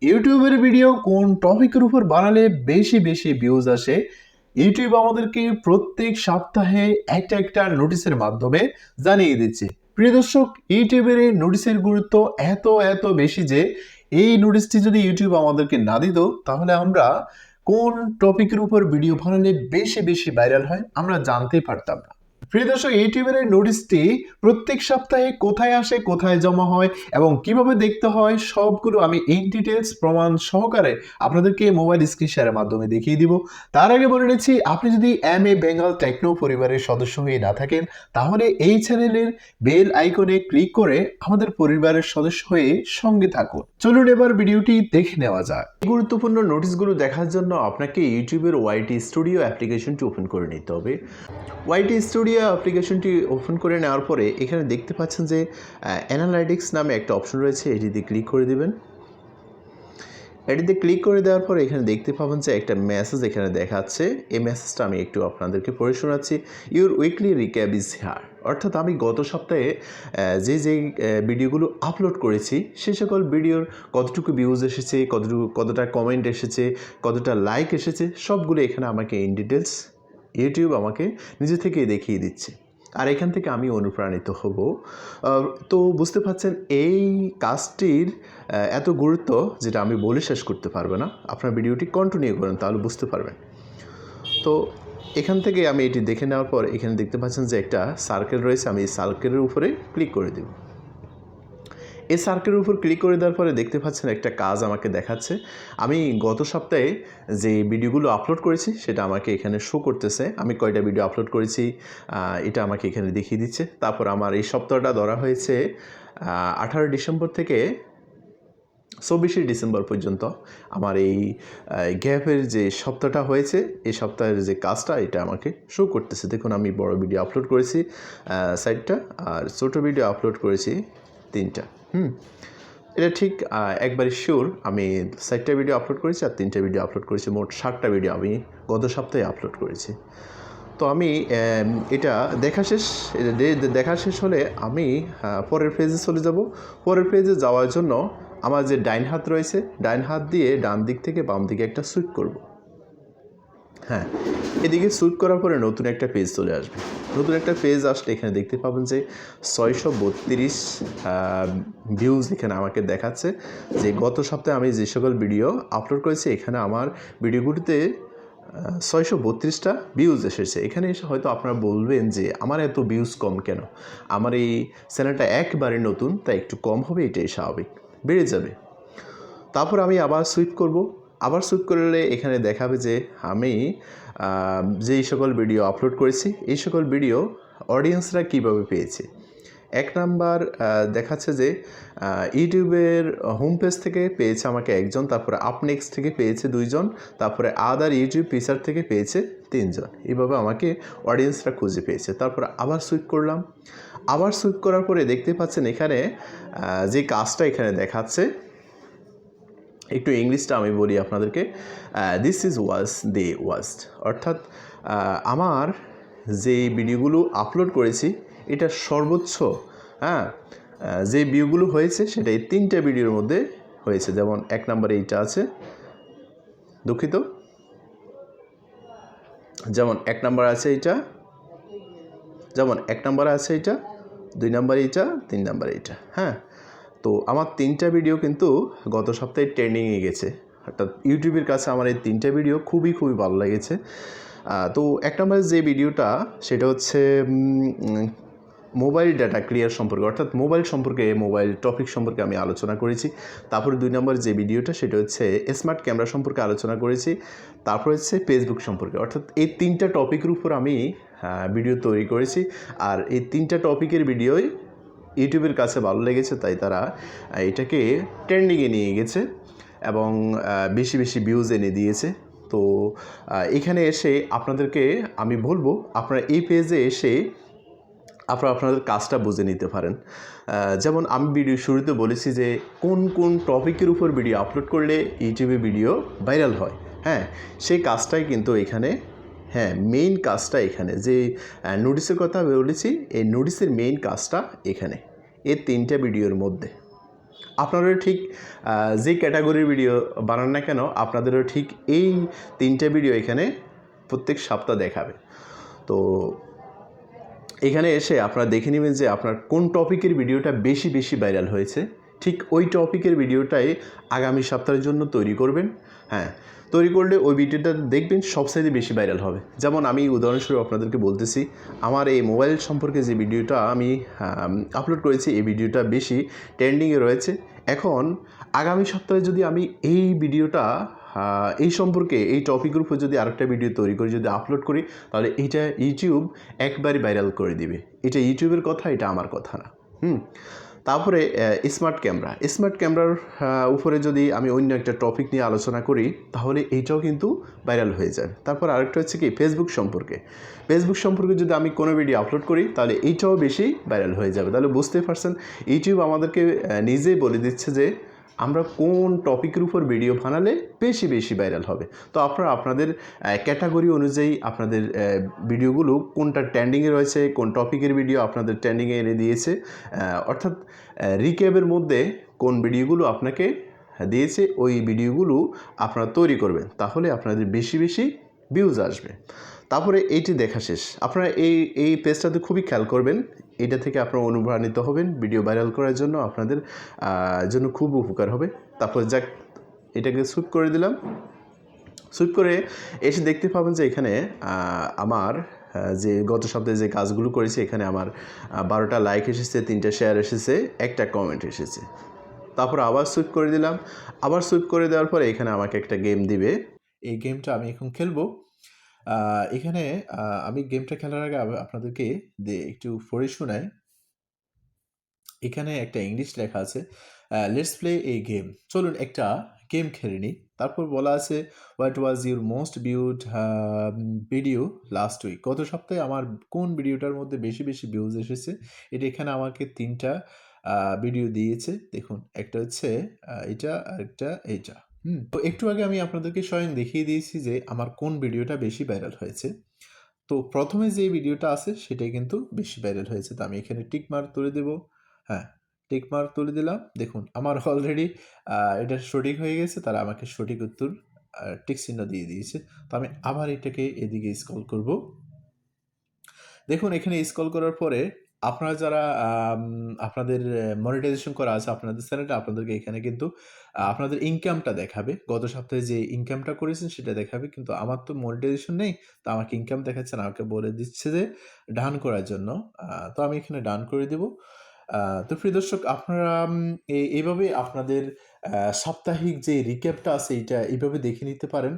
ইউটিউবের ভিডিও কোন টপিকের উপর বানালে বেশি বেশি ভিউজ আসে। ইউটিউব আমাদেরকে প্রত্যেক সপ্তাহে একটা একটা নোটিশের মাধ্যমে জানিয়ে দিচ্ছে। প্রিয় দর্শক, ইউটিউবের এই নোটিশের গুরুত্ব এত এত বেশি যে এই নোটিশটি যদি ইউটিউব আমাদেরকে না দিত তাহলে আমরা কোন টপিকের উপর ভিডিও বানালে বেশি বেশি ভাইরাল হয় আমরা জানতেই পারতাম না। প্রিয় দর্শক, ইউটিউবের এই নোটিশটি প্রত্যেক সপ্তাহে কোথায় আসে, কোথায় জমা হয় এবং কিভাবে দেখতে হয় সবগুলো আমি ইন ডিটেলস প্রমাণ সহকারে আপনাদেরকে মোবাইল স্ক্রিন শেয়ারের মাধ্যমে দেখিয়ে দিব। তার আগে বলে নিচ্ছি, আপনি যদি বেঙ্গল টেকনো পরিবারের সদস্য হয়ে না থাকেন তাহলে এই চ্যানেলের বেল আইকনে ক্লিক করে আমাদের পরিবারের সদস্য হয়ে সঙ্গে থাকুন। চলুন এবার ভিডিওটি দেখে নেওয়া যাক। গুরুত্বপূর্ণ নোটিশগুলো দেখার জন্য আপনাকে ইউটিউবের ওয়াইটি স্টুডিও অ্যাপ্লিকেশনটি ওপেন করে নিতে হবে। ওয়াইটি স্টুডিও অ্যাপ্লিকেশনটি ওপেন করে নেওয়ার পরে এখানে দেখতে পাচ্ছেন যে অ্যানালাইটিক্স নামে একটা অপশন রয়েছে, এটিতে ক্লিক করে দিবেন। এটিতে ক্লিক করে দেওয়ার পরে এখানে দেখতে পাবেন যে একটা মেসেজ এখানে দেখাচ্ছে। এই মেসেজটা আমি একটু আপনাদেরকে পড়ে শোনাচ্ছি। Your weekly recap is here. অর্থাৎ আমি গত সপ্তাহে যে ভিডিওগুলো আপলোড করেছি সে সকল ভিডিওর কতটুকু ভিউজ এসেছে, কতটা কমেন্ট এসেছে, কতটা লাইক এসেছে সবগুলো এখানে আমাকে ইন ডিটেলস ইউটিউব আমাকে নিজে থেকেই দেখিয়ে দিচ্ছে। আর এখান থেকে আমি অনুপ্রাণিত হব। তো বুঝতে পারছেন এই কাজটির এত গুরুত্ব যেটা আমি বলে শেষ করতে পারবো না। আপনার ভিডিওটি কন্টিনিউ করেন তাহলে বুঝতে পারবেন। তো এখান থেকে আমি এটি দেখে নেওয়ার পর এখানে দেখতে পাচ্ছেন যে একটা সার্কেল রয়েছে, আমি এই সার্কেলের উপরে ক্লিক করে দেব। এই সার্কেলের উপর ক্লিক করে দেওয়ার পরে দেখতে পাচ্ছেন একটা কাজ আমাকে দেখাচ্ছে। আমি গত সপ্তাহে যে ভিডিওগুলো আপলোড করেছি সেটা আমাকে এখানে শো করতেছে। আমি কয়টা ভিডিও আপলোড করেছি এটা আমাকে এখানে দেখিয়ে দিচ্ছে। তারপর আমার এই সপ্তাহটা ধরা হয়েছে 18 ডিসেম্বর থেকে 24 ডিসেম্বর পর্যন্ত। আমার এই গ্যাপের যে সপ্তাহটা হয়েছে এই সপ্তাহের যে কাজটা এটা আমাকে শো করতেছে। দেখুন আমি বড় ভিডিও আপলোড করেছি 4টা আর ছোটো ভিডিও আপলোড করেছি 3টা। এটা ঠিক একবারে শিওর আমি 4টা ভিডিও আপলোড করেছি আর 3টা ভিডিও আপলোড করেছি। মোট 7টা ভিডিও আমি গত সপ্তাহে আপলোড করেছি। তো আমি এটা দেখা শেষ হলে আমি পরের পেজে চলে যাব। পরের পেজে যাওয়ার জন্য আমার যে ডাইন হাত রয়েছে, ডাইন হাত দিয়ে ডান দিক থেকে বাম দিকে একটা সুইপ করব। হ্যাঁ, এদিকে সুইপ করার পরে নতুন একটা পেজ চলে আসবে। নতুন একটা পেজ আসলে এখানে দেখতে পাবেন যে 632 ভিউজ এখানে আমাকে দেখাচ্ছে। যে গত সপ্তাহে আমি যে সকল ভিডিও আপলোড করেছি এখানে আমার ভিডিওগুলিতে 632টা ভিউজ এসেছে। এখানে এসে হয়তো আপনারা বলবেন যে আমার এত ভিউজ কম কেন, আমার এই চ্যানেলটা একবারে নতুন তাই একটু কম হবে, এটাই স্বাভাবিক, বেড়ে যাবে। তারপর আমি আবার সুইপ করব। আবার সুইপ করলে এখানে দেখাবে যে আমি যেই সকল ভিডিও আপলোড করেছি এই সকল ভিডিও অডিয়েন্সরা কীভাবে পেয়েছে। 1 নাম্বার দেখাচ্ছে যে ইউটিউবের হোম পেজ থেকে পেয়েছে আমাকে 1 জন, তারপরে আপনেক্সট থেকে পেয়েছে 2 জন, তারপরে আদার ইউটিউব ফিচার থেকে পেয়েছে 3 জন। এইভাবে আমাকে অডিয়েন্সরা খুঁজে পেয়েছে। তারপরে আবার সুইপ করলাম। আবার সুইপ করার পরে দেখতে পাচ্ছেন এখানে যে কাজটা এখানে দেখাচ্ছে, একটু ইংলিশটা আমি বলি আপনাদেরকে। This is was they washed. অর্থাৎ আমার যে ভিডিওগুলো আপলোড করেছি এটা সর্বোচ্চ যে ভিউগুলো হয়েছে সেটা এই 3টা ভিডিওর মধ্যে হয়েছে। যেমন 1 নম্বরে এইটা আছে, দুঃখিত, যেমন 1 নম্বর আছে এইটা, যেমন 1 নম্বরে আছে এইটা, 2 নম্বরে এইটা, 3 নম্বরে এইটা। হ্যাঁ, তো আমার 3টা ভিডিও কিন্তু গত সপ্তাহে ট্রেন্ডিংয়ে গেছে। অর্থাৎ ইউটিউবের কাছে আমার এই 3টা ভিডিও খুবই ভালো লেগেছে। তো 1 নম্বরের যে ভিডিওটা সেটা হচ্ছে মোবাইল ডাটা ক্লিয়ার সম্পর্কে, অর্থাৎ মোবাইল সম্পর্কে, মোবাইল টপিক সম্পর্কে আমি আলোচনা করেছি। তারপরে 2 নম্বর যে ভিডিওটা সেটা হচ্ছে স্মার্ট ক্যামেরা সম্পর্কে আলোচনা করেছি। তারপর হচ্ছে ফেসবুক সম্পর্কে। অর্থাৎ এই 3টা টপিকের উপর আমি ভিডিও তৈরি করেছি। আর এই 3টা টপিকের ভিডিওই ইউটিউবের কাছে ভালো লেগেছে, তাই তারা এটাকে ট্রেন্ডিংয়ে নিয়ে গেছে এবং বেশি ভিউজ এনে দিয়েছে। তো এখানে এসে আপনাদেরকে আমি বলবো আপনারা এই পেজে এসে আপনাদের কাজটা বুঝে নিতে পারেন। যেমন আমি ভিডিও শুরুতে বলেছি যে কোন টপিকের উপর ভিডিও আপলোড করলে ইউটিউবে ভিডিও ভাইরাল হয়। হ্যাঁ, সেই কাজটাই কিন্তু এখানে, মেইন কাজটা এখানে যে নোটিশের কথা বলেছি, এই নোটিশের মেইন কাজটা এখানে এই 3টা ভিডিওর মধ্যে। আপনারা ঠিক যে ক্যাটাগরির ভিডিও বানান না কেন, আপনাদেরও ঠিক এই 3টে ভিডিও এখানে প্রত্যেক সপ্তাহ দেখাবে। তো এখানে এসে আপনারা দেখে নেবেন যে আপনার কোন টপিকের ভিডিওটা বেশি বেশি ভাইরাল হয়েছে, ঠিক ওই টপিকের ভিডিওটাই আগামী সপ্তাহের জন্য তৈরি করবেন। হ্যাঁ, তৈরি করলে ওই ভিডিওটা দেখবেন সবচাইতে বেশি ভাইরাল হবে। যেমন আমি উদাহরণস্বরূপ আপনাদেরকে বলতেছি, আমার এই মোবাইল সম্পর্কে যে ভিডিওটা আমি আপলোড করেছি, এই ভিডিওটা বেশি ট্রেন্ডিংয়ে রয়েছে। এখন আগামী সপ্তাহে যদি আমি এই ভিডিওটা এই সম্পর্কে এই টপিকের উপর যদি আরেকটা ভিডিও তৈরি করে যদি আপলোড করি, তাহলে এটা ইউটিউব একবারই ভাইরাল করে দিবে। এটা ইউটিউবের কথা, এটা আমার কথা না। তারপরে স্মার্ট ক্যামেরার উপরে যদি আমি অন্য একটা টপিক নিয়ে আলোচনা করি, তাহলে এইটাও কিন্তু ভাইরাল হয়ে যাবে। তারপর আরেকটা হচ্ছে কি, ফেসবুক সম্পর্কে যদি আমি কোনো ভিডিও আপলোড করি, তাহলে এইটাও বেশি ভাইরাল হয়ে যাবে। তাহলে বুঝতেই পারছেন, ইউটিউব আমাদেরকে নিজেই বলে দিচ্ছে যে আমরা কোন টপিকের উপর ভিডিও বানালে বেশি বেশি ভাইরাল হবে। তো আপনারা আপনাদের ক্যাটাগরি অনুযায়ী আপনাদের ভিডিওগুলো কোনটা ট্রেন্ডিংয়ে রয়েছে, কোন টপিকের ভিডিও আপনাদের ট্রেন্ডিংয়ে এনে দিয়েছে, অর্থাৎ রিক্যাপের মধ্যে কোন ভিডিওগুলো আপনাকে দিয়েছে, ওই ভিডিওগুলো আপনারা তৈরি করবেন, তাহলে আপনাদের বেশি বেশি ভিউজ আসবে। তারপরে এইটি দেখা শেষ, আপনারা এই পেজটাতে খুবই খেয়াল করবেন। এটা থেকে আপনারা অনুপ্রাণিত হবেন, ভিডিও ভাইরাল করার জন্য আপনাদের জন্য খুব উপকার হবে। তারপর যাক, এটাকে সুইপ করে দিলাম। সুইপ করে এসে দেখতে পাবেন যে এখানে আমার যে গত সপ্তাহে যে কাজগুলো করেছি, এখানে আমার 12টা লাইক এসেছে, 3টা শেয়ার এসেছে, একটা কমেন্ট এসেছে। তারপর আবার সুইপ করে দিলাম। আবার সুইপ করে দেওয়ার পরে এখানে আমাকে একটা গেম দিবে। এই গেমটা আমি এখন খেলবো। এখানে আমি গেমটা খেলার আগে আপনাদেরকে একটু পড়ে শোনাই। এখানে একটা ইংলিশ লেখা আছে, লেটস প্লে এ গেম। চলুন একটা গেম খেলে নিই। তারপর বলা আছে, what was your most viewed video last week. গত সপ্তাহে আমার কোন ভিডিওটার মধ্যে বেশি বেশি ভিউজ এসেছে। এটা এখানে আমাকে 3টা ভিডিও দিয়েছে। দেখুন, একটা হচ্ছে এটা, আরেকটা এইটা। তো একটু আগে আমি আপনাদেরকে স্বয়ং দেখিয়ে দিয়েছি যে আমার কোন ভিডিওটা বেশি ভাইরাল হয়েছে। তো প্রথমে যে ভিডিওটা আছে সেটাই কিন্তু বেশি ভাইরাল হয়েছে। তো আমি এখানে টিক মার্ক তুলে দেব। হ্যাঁ, টিক মার্ক তুলে দিলাম। দেখুন, আমার অলরেডি এটা সঠিক হয়ে গেছে। তারা আমাকে সঠিক উত্তর টিক চিহ্ন দিয়ে দিয়েছে। তো আমি আবার এটাকে এদিকে স্ক্রল করব। দেখুন, এখানে স্ক্রল করার পরে আপনারা যারা আপনাদের মনিটাইজেশন করা আছে আপনাদের চ্যানেলটা, আপনাদেরকে এখানে কিন্তু আপনাদের ইনকামটা দেখাবে। গত সপ্তাহে যে ইনকামটা করেছেন সেটা দেখাবে। কিন্তু আমার তো মনিটাইজেশন নেই, তো আমাকে ইনকাম দেখাচ্ছে না। আমাকে বলে দিচ্ছে যে ডান করার জন্য। তো আমি এখানে ডান করে দেব। তো প্রিয় দর্শক, আপনারা এভাবে আপনাদের সাপ্তাহিক যে রিক্যাপটা আছে, এটা এভাবে দেখে নিতে পারেন।